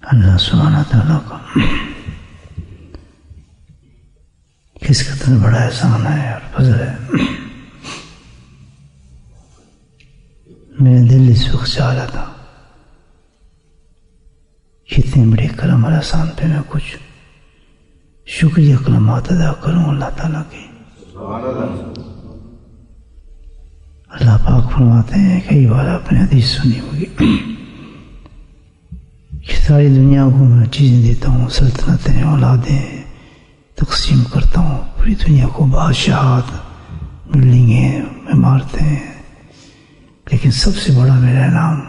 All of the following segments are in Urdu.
اللہ سبحانہ تعالیٰ کا کس قدر بڑا احسان ہے اور فضل ہے. میرے دل اس وقت چاہ رہا تھا کتنے بڑے کرم اور احسان پہ میں کچھ شکریہ کلمات ادا کروں اللہ تعالیٰ کے. اللہ پاک فرماتے ہیں کئی بار آپ نے حدیث سنی ہوگی کہ ساری دنیا کو میں چیزیں دیتا ہوں، سلطنتیں، اولادیں تقسیم کرتا ہوں، پوری دنیا کو بادشاہت، بلڈنگیں، عمارتیں، لیکن سب سے بڑا میرا انعام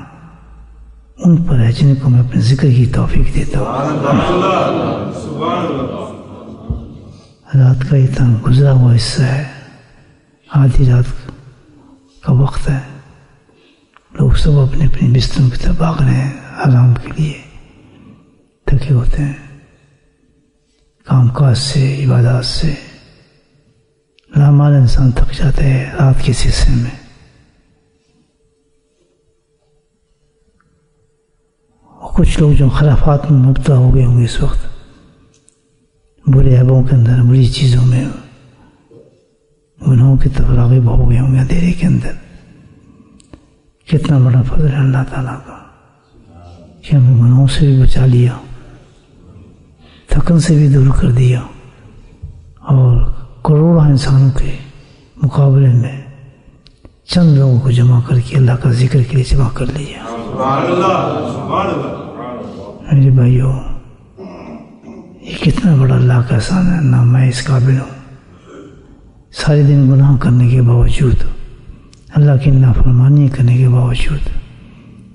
ان پر ہے جن کو میں اپنے ذکر کی توفیق دیتا ہوں. رات کا اتنا گزرا ہوا حصہ ہے، آدھی رات کا وقت ہے، لوگ سب اپنے اپنے بستروں کی طرف بھاگ رہے ہیں آرام کے لیے، تھکے ہوتے ہیں کام کاج سے، عبادات سے. لامال انسان تھک جاتا ہے رات کے حصے میں. اور کچھ لوگ جو خرافات میں مبتلا ہو گئے ہوں گے اس وقت، برے عیبوں کے اندر، بری چیزوں میں، گناہوں کی طرف راغب ہو گئے ہوں گے اندھیرے کے اندر. کتنا بڑا فضل ہے اللہ تعالیٰ کا کہ ہمیں گناہوں سے بھی بچا لیا، تھکن سے بھی دور کر دیا، اور کروڑوں انسانوں کے مقابلے میں چند لوگوں کو جمع کر کے اللہ کا ذکر کے لیے جمع کر لیا. میرے بھائیو، یہ کتنا بڑا اللہ کا احسان ہے. نہ میں اس قابل ہوں، سارے دن گناہ کرنے کے باوجود، اللہ کی نافرمانی کرنے کے باوجود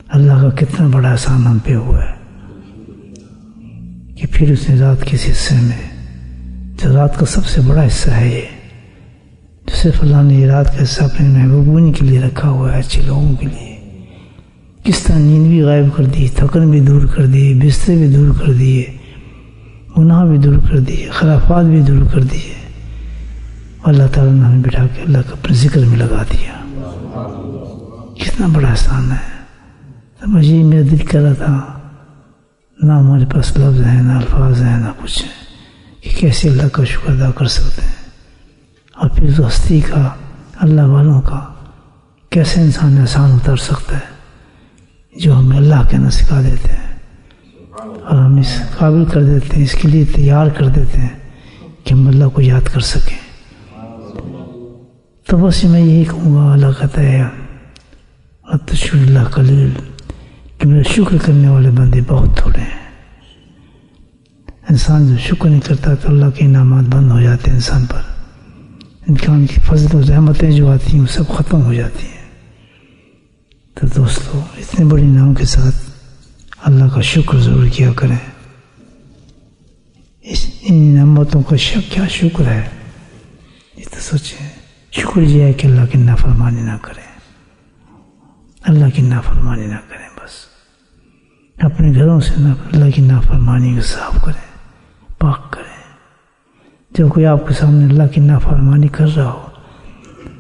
اللہ کا کتنا بڑا احسان ہم پہ ہوا ہے کہ پھر اس نے رات کے حصے میں، جو رات کا سب سے بڑا حصہ ہے یہ، جو صرف اللہ نے یہ رات کا حصہ اپنے محبوبین کے لیے رکھا ہوا ہے، اچھے لوگوں کے لیے، کس طرح نیند بھی غائب کر دی، تھکن بھی دور کر دی، بستر بھی دور کر دیے، گناہ بھی دور کر دیے، خرافات بھی دور کر دیے. اللہ تعالیٰ نے ہمیں بٹھا کے اللہ کا اپنے ذکر میں لگا دیا. کتنا بڑا احسان ہے. مجھے میرا دل کر رہا تھا، نہ ہمارے پاس لفظ ہیں، نہ الفاظ ہیں، نہ کچھ ہے کہ کیسے اللہ کا شکر ادا کر سکتے ہیں. اور پھر اس ہستی کا، اللہ والوں کا کیسے انسان احسان اتار سکتا ہے جو ہمیں اللہ کے نہ سکھا دیتے ہیں اور ہم اس قابل کر دیتے ہیں، اس کے لیے تیار کر دیتے ہیں کہ ہم اللہ کو یاد کر سکیں. تو بس میں یہی کہوں گا، اللہ کہتا ہے اتشکر اللہ قلیل، کہ میرا شکر کرنے والے بندے بہت تھوڑے ہیں. انسان جو شکر نہیں کرتا تو اللہ کے انعامات بند ہو جاتے ہیں انسان پر، انسان کی فضل و رحمتیں جو آتی ہیں وہ سب ختم ہو جاتی ہیں. تو دوستو، اتنے بڑے انعام کے ساتھ اللہ کا شکر ضرور کیا کریں. ان نعمتوں کا کیا شکر ہے یہ تو سوچیں. شکر یہ ہے کہ اللہ کی نافرمانی نہ کریں، اللہ کی نافرمانی نہ کریں. بس اپنے گھروں سے اللہ کی نافرمانی کو صاف کریں، پاک کریں. جب کوئی آپ کے سامنے اللہ کی نافرمانی کر رہا ہو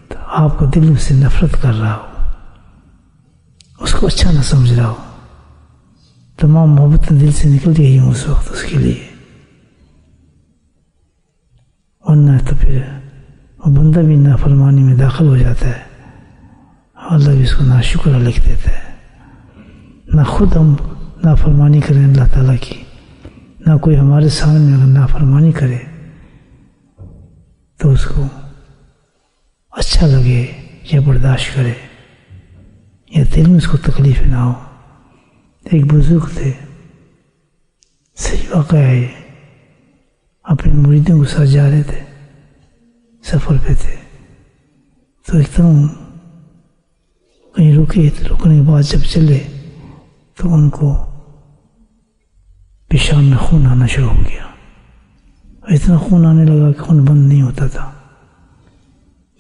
تو آپ کو دل سے نفرت کر رہا ہو، اس کو اچھا نہ سمجھ رہا ہو، تمام محبت دل سے نکل گئی ہوں اس وقت اس کے لیے. ورنہ تو پھر وہ بندہ بھی نافرمانی میں داخل ہو جاتا ہے، اللہ بھی اس کو ناشکرہ لکھ دیتا ہے. نہ خود ہم نافرمانی کریں اللہ تعالیٰ کی، نہ کوئی ہمارے سامنے اگر نافرمانی کرے تو اس کو اچھا لگے یا برداشت کرے یا دل میں اس کو تکلیف نہ ہو. ایک بزرگ تھے، صحیح واقعہ ہے، اپنے مریدوں کے ساتھ جا رہے تھے، سفر پہ تھے، تو ایک دم کہیں رکے. تو رکنے کے بعد جب چلے تو ان کو پیشاب میں خون آنا شروع ہو گیا. اتنا خون آنے لگا کہ خون بند نہیں ہوتا تھا.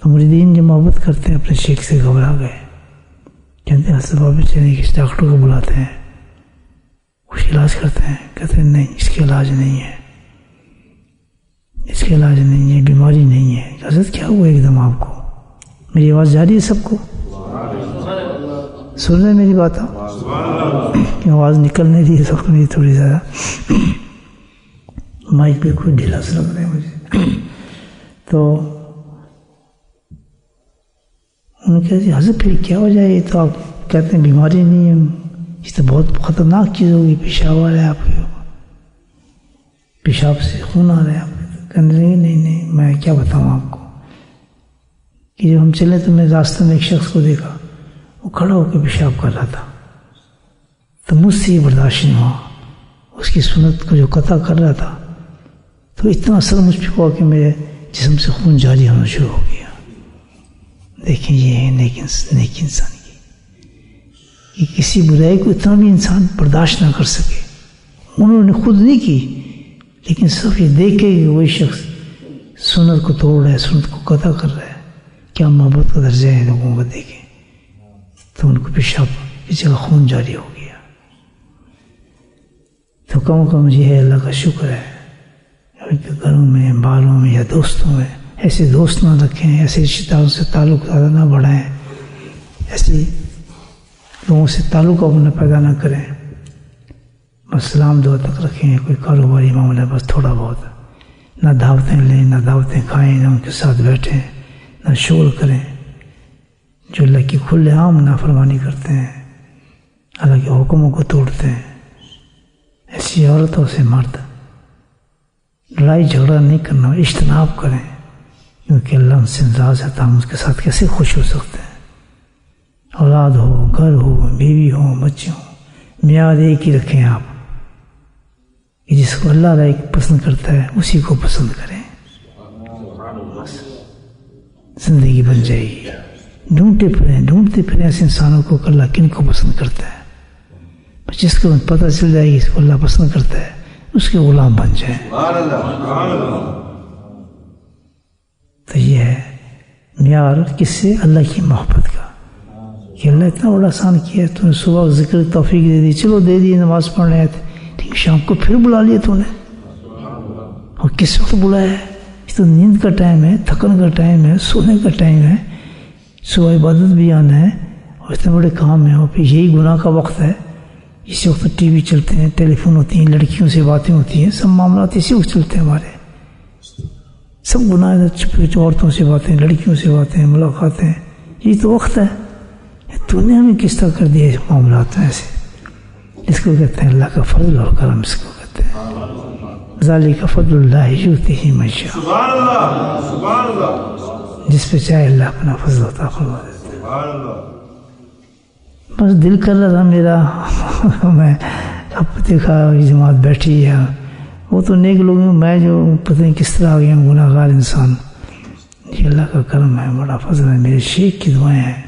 تو مریدین جو محبت کرتے ہیں اپنے شیخ سے گھبرا گئے، کہتے ہیں حضرت بابا چلیں کہ اس ڈاکٹر کو بلاتے ہیں، کچھ علاج کرتے ہیں. کہتے ہیں نہیں، اس کے علاج نہیں ہے، اس کے علاج نہیں ہے، بیماری نہیں ہے. حضرت کیا ہوا ایک دم آپ کو؟ میری آواز جا رہی ہے سب کو؟ سن رہے میری بات؟ کہ آواز نکل نہیں رہی اس وقت میری تھوڑی زیادہ، مائک پہ کوئی ڈھیلا سا لگ رہا ہے مجھے. تو ان نے کہا جی حضرت پھر کیا ہو جائے؟ یہ تو آپ کہتے ہیں بیماری نہیں ہے، یہ تو بہت خطرناک چیز ہوگی، پیشاب آ رہا ہے آپ کو، پیشاب سے خون آ رہا ہے آپ کو. کہنے لگے نہیں میں کیا بتاؤں آپ کو کہ جب ہم چلے تو میں راستے میں ایک شخص کو دیکھا، وہ کھڑا ہو کے پیشاب کر رہا تھا، تو مجھ سے یہ برداشت نہیں ہوا، اس کی سنت کو جو قطع کر رہا تھا، تو اتنا اثر مجھ پہ ہوا کہ میرے جسم سے خون جاری ہونا شروع ہو گیا. دیکھیں یہ ہے نیک انسان کی، کہ کسی برائی کو اتنا بھی انسان برداشت نہ کر سکے. انہوں نے خود نہیں کی، لیکن صرف یہ دیکھے کہ وہی شخص سنت کو توڑ رہا ہے، سنت کو قطع کر رہا ہے، کیا محبت کا درجہ ہے لوگوں کو دیکھیں. تو ان کو پیشاب اس جگہ خون جاری ہو گیا. تو کم یہ ہے اللہ کا شکر ہے کہ گھروں میں، بالوں میں یا دوستوں میں ایسے دوست نہ رکھیں، ایسے رشتہ داروں سے تعلق زیادہ نہ بڑھائیں، ایسے لوگوں سے تعلق اپنا پیدا نہ کریں. بس سلام دعا تک رکھیں، کوئی کاروباری معاملہ بس تھوڑا بہت، نہ دعوتیں لیں، نہ دعوتیں کھائیں، نہ ان کے ساتھ بیٹھیں، نہ شور کریں. جو اللہ کی کھلے عام نافرمانی کرتے ہیں، اللہ کے حکموں کو توڑتے ہیں، ایسی عورتوں سے مرد لڑائی جھگڑا نہیں کرنا، اجتناب کریں، کیونکہ اللہ ان سے ناراض ہے. ہم اس کے ساتھ کیسے خوش ہو سکتے ہیں؟ اولاد ہو، گھر ہو، بیوی ہو، بچے ہوں، میعاد ایک ہی رکھیں آپ، کہ جس کو اللہ تعالیٰ پسند کرتا ہے اسی کو پسند کریں، زندگی بن جائے گی. ڈھونڈتے پھریں ایسے انسانوں کو کہ اللہ کن کو پسند کرتا ہے. جس کو پتہ چل جائے گی اس کو اللہ پسند کرتا ہے، اس کے غلام بن جائیں. تو یہ ہے معیار کس سے؟ اللہ کی محبت کا، کہ اللہ اتنا بڑا آسان کیا ہے، تو نے صبح ذکر توفیق دے دی، چلو دے دی، نماز پڑھ رہے تھے، ٹھیک، شام کو پھر بلا لیا تو نے. اور کس وقت بلایا ہے؟ یہ تو نیند کا ٹائم ہے، تھکن کا ٹائم ہے، سونے کا ٹائم ہے، صبح عبادت بھی آنا ہے، اور اتنے بڑے کام ہیں، اور پھر یہی گناہ کا وقت ہے. اسی وقت ٹی وی چلتے ہیں، ٹیلی فون ہوتی ہیں، لڑکیوں سے باتیں ہوتی ہیں، سب معاملات اسی وقت چلتے ہیں ہمارے. سب گناہ چھپے، عورتوں سے باتیں، لڑکیوں سے باتیں، ملاقاتیں، یہی تو وقت ہے. تو نے ہمیں کس طرح کر دیا اس معاملات میں ایسے؟ اس کو کہتے ہیں اللہ کا فضل اور کرم، اس کو کہتے ہیں ذالک فضل اللہ یؤتیہ من یشاء. جس پہ چاہے اللہ اپنا فضل عطا فرما دیتا ہے. بس دل کر رہا تھا میرا، میں اب دیکھا جماعت بیٹھی ہے، وہ تو نیک لوگ ہیں، میں جو پتہ نہیں کس طرح آ گیا ہوں، گناہ گار انسان. یہ اللہ کا کرم ہے، بڑا فضل ہے. میرے شیخ کی دعائیں ہیں،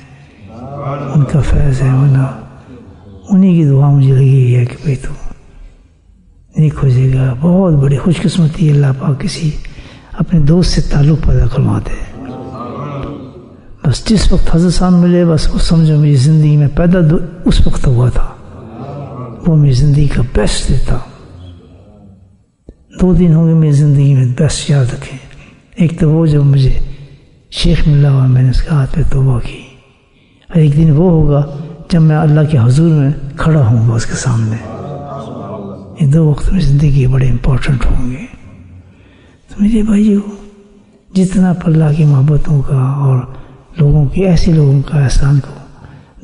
ان کا فیض ہے، ورنہ انہی کی دعا مجھے لگی ہے کہ بھائی تو نیک ہو جائے گا. بہت بڑی خوش قسمتی ہے اللہ پاک کسی اپنے دوست سے تعلق پیدا کروا دے. بس جس وقت حضرت صاحب ملے، بس وہ سمجھو میری زندگی میں پیدا اس وقت ہوا تھا، وہ میری زندگی کا بیسٹ تھا. 2 دن ہوں گے میری زندگی میں بیسٹ یاد رکھیں. ایک تو وہ جب مجھے شیخ ملا ہوا، میں نے اس کے ہاتھ پہ توبہ کی، اور ایک دن وہ ہوگا جب میں اللہ کے حضور میں کھڑا ہوں گا اس کے سامنے. یہ 2 وقت میری زندگی بڑے امپورٹنٹ ہوں گے. تو میرے بھائیو، جتنا آپ اللہ کی محبتوں کا اور لوگوں کی، ایسے لوگوں کا احسان کو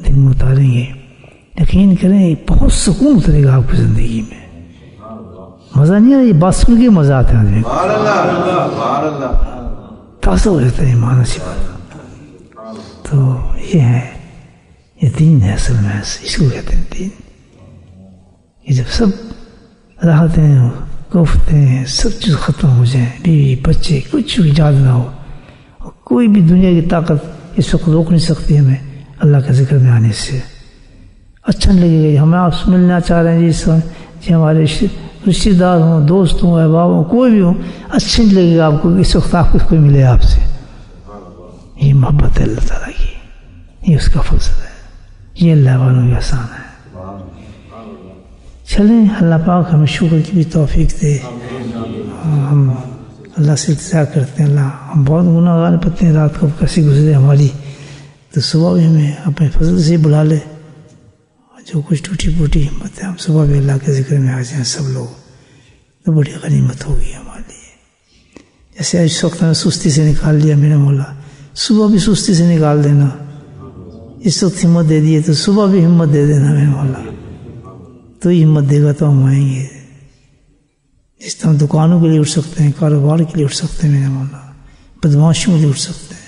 دل میں اتاریں گے، یقین کریں بہت سکون اترے گا آپ کی زندگی میں. مزہ نہیں آ رہا، یہ بات سن کے مزہ آتا ہے، تازہ ہو جاتا ہے ایمان. ایسی بات تو یہ ہے، یہ دین ہے اصل میں، اس کو کہتے ہیں دین. یہ جب سب راحتیں، گفتیں، سب چیز ختم ہو جائیں، بیوی بچے کچھ بھی یاد نہ ہو، کوئی بھی دنیا کی طاقت اس وقت روک نہیں سکتی ہمیں اللہ کے ذکر میں آنے سے. اچھا نہیں لگے گا. ہمیں آپ سے ملنا چاہ رہے ہیں جی ہمارے رشتے دار ہوں، دوست ہوں، احباب ہوں، کوئی بھی ہوں، اچھا نہیں لگے گا آپ کو اس وقت آپ کو کوئی ملے آپ سے. یہ محبت ہے اللہ تعالیٰ کی، یہ اس کا فضل ہے، یہ اللہ والوں کا احسان ہے. چلیں اللہ پاک ہمیں شکر کی بھی توفیق دے. ہم اللہ سے التجا کرتے ہیں، اللہ ہم بہت گناہ گار پتے ہیں، رات کو کیسی گزرے ہماری، تو صبح بھی ہمیں اپنے فضل سے بلا لے جو کچھ ٹوٹی پھوٹی ہمت ہے ہم صبح بھی اللہ کے ذکر میں آ جائیں سب لوگ تو بڑی غنیمت ہوگی ہمارے لیے. جیسے اس وقت میں سستی سے نکال لیا میرا مولا، صبح بھی سستی سے نکال دینا. اس وقت ہمت دے دیے تو صبح بھی ہمت دے دینا میرا مولا. تو ہی ہمت دے گا تو ہم آئیں گے. جس طرح دکانوں کے لیے اٹھ سکتے ہیں، کاروبار کے لیے اٹھ سکتے ہیں میرا مولا، بدماشیوں کے لیے اٹھ سکتے ہیں،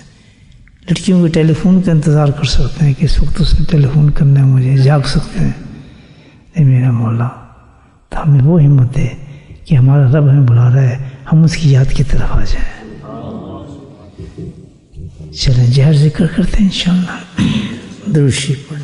لڑکیوں کے ٹیلی فون کا انتظار کر سکتے ہیں کہ اس وقت اس نے ٹیلی فون کرنا ہے مجھے، جاگ سکتے ہیں. اے میرا مولا تو ہمیں وہ ہمت دے کہ ہمارا رب ہمیں بلا رہا ہے، ہم اس کی یاد کی طرف آ جائیں. چلیں جہر ذکر کرتے ہیں انشاءاللہ. درود شریف پڑھیں.